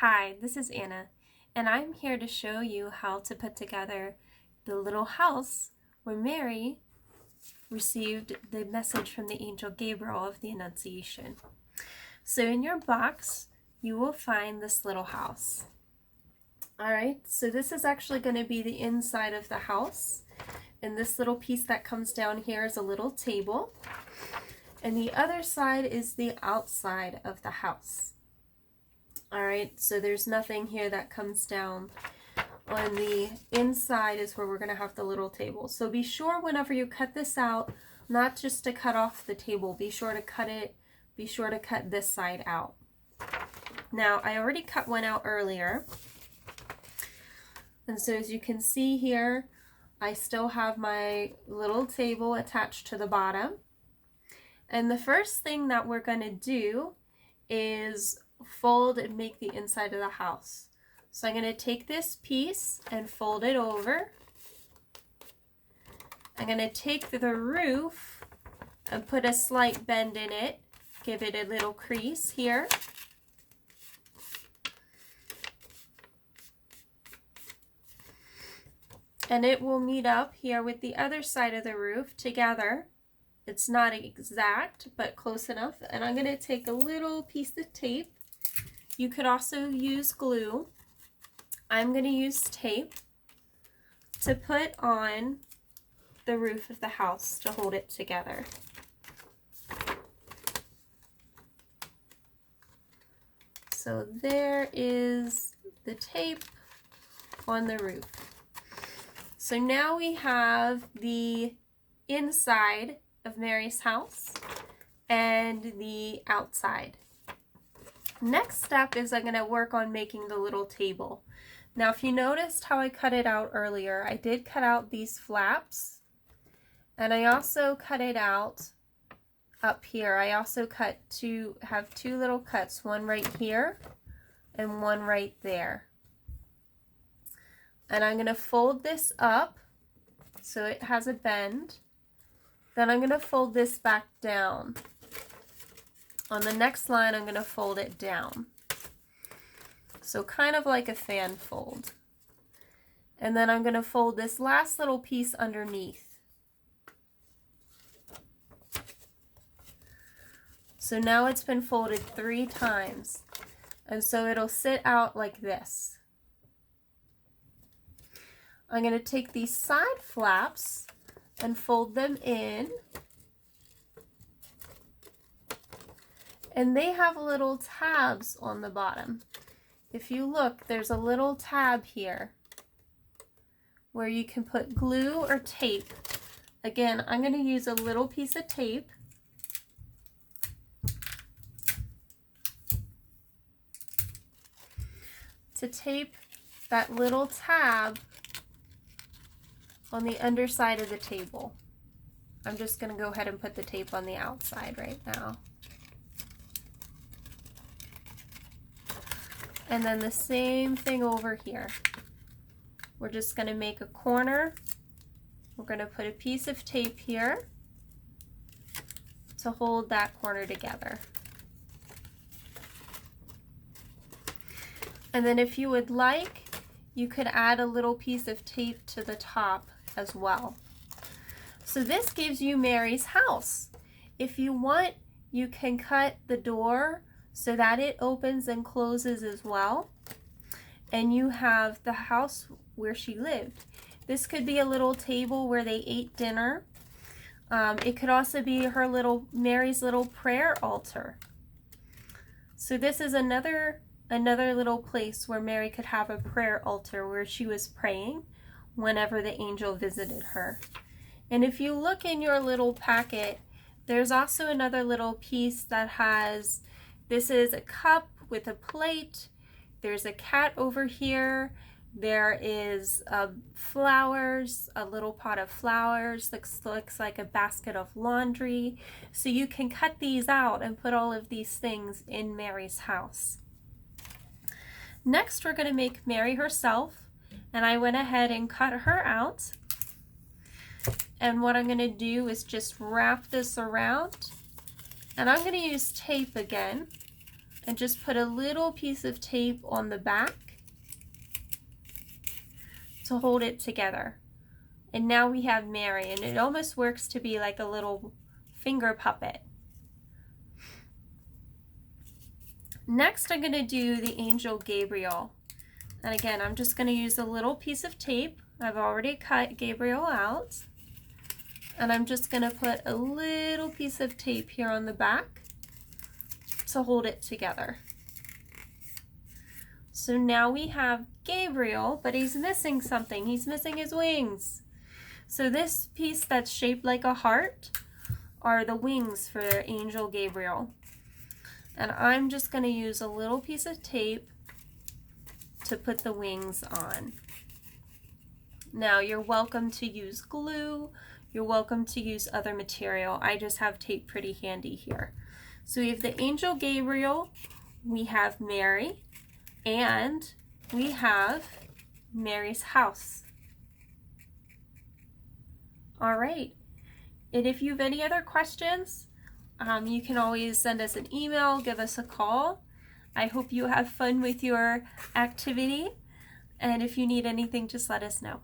Hi, this is Anna, and I'm here to show you how to put together the little house where Mary received the message from the angel Gabriel of the Annunciation. So in your box, you will find this little house. Alright, so this is actually going to be the inside of the house, and this little piece that comes down here is a little table, and the other side is the outside of the house. Alright, so there's nothing here that comes down. On the inside is where we're going to have the little table. So be sure whenever you cut this out, not just to cut off the table, be sure to cut this side out. Now, I already cut one out earlier. And so as you can see here, I still have my little table attached to the bottom. And the first thing that we're going to do is fold and make the inside of the house. So I'm going to take this piece and fold it over. I'm going to take the roof and put a slight bend in it, give it a little crease here. And it will meet up here with the other side of the roof together. It's not exact, but close enough. And I'm going to take a little piece of tape. You could also use glue. I'm going to use tape to put on the roof of the house to hold it together. So there is the tape on the roof. So now we have the inside of Mary's house and the outside. Next step is I'm going to work on making the little table. Now if you noticed how I cut it out earlier, I did cut out these flaps, and I also cut it out up here. I also have two little cuts, one right here and one right there. And I'm going to fold this up so it has a bend. Then I'm going to fold this back down. On the next line, I'm going to fold it down. So kind of like a fan fold. And then I'm going to fold this last little piece underneath. So now it's been folded 3 times. And so it'll sit out like this. I'm going to take these side flaps and fold them in. And they have little tabs on the bottom. If you look, there's a little tab here where you can put glue or tape. Again, I'm going to use a little piece of tape. To tape that little tab on the underside of the table. I'm just going to go ahead and put the tape on the outside right now. And then the same thing over here. We're just going to make a corner. We're going to put a piece of tape here to hold that corner together. And then if you would like, you could add a little piece of tape to the top as well. So this gives you Mary's house. If you want, you can cut the door so that it opens and closes as well. And you have the house where she lived. This could be a little table where they ate dinner. It could also be Mary's little prayer altar. So this is another little place where Mary could have a prayer altar where she was praying whenever the angel visited her. And if you look in your little packet, there's also another little piece that has, this is a cup with a plate. There's a cat over here. There is flowers, a little pot of flowers. Looks like a basket of laundry. So you can cut these out and put all of these things in Mary's house. Next, we're going to make Mary herself. And I went ahead and cut her out. And what I'm going to do is just wrap this around. And I'm going to use tape again and just put a little piece of tape on the back to hold it together. And now we have Mary, and it almost works to be like a little finger puppet. Next, I'm going to do the angel Gabriel. And again, I'm just going to use a little piece of tape. I've already cut Gabriel out. And I'm just going to put a little piece of tape here on the back to hold it together. So now we have Gabriel, but he's missing something. He's missing his wings. So this piece that's shaped like a heart are the wings for angel Gabriel. And I'm just going to use a little piece of tape to put the wings on. Now you're welcome to use glue, you're welcome to use other material. I just have tape pretty handy here. So we have the angel Gabriel, we have Mary, and we have Mary's house. All right, and if you have any other questions, you can always send us an email, give us a call. I hope you have fun with your activity, and if you need anything, just let us know.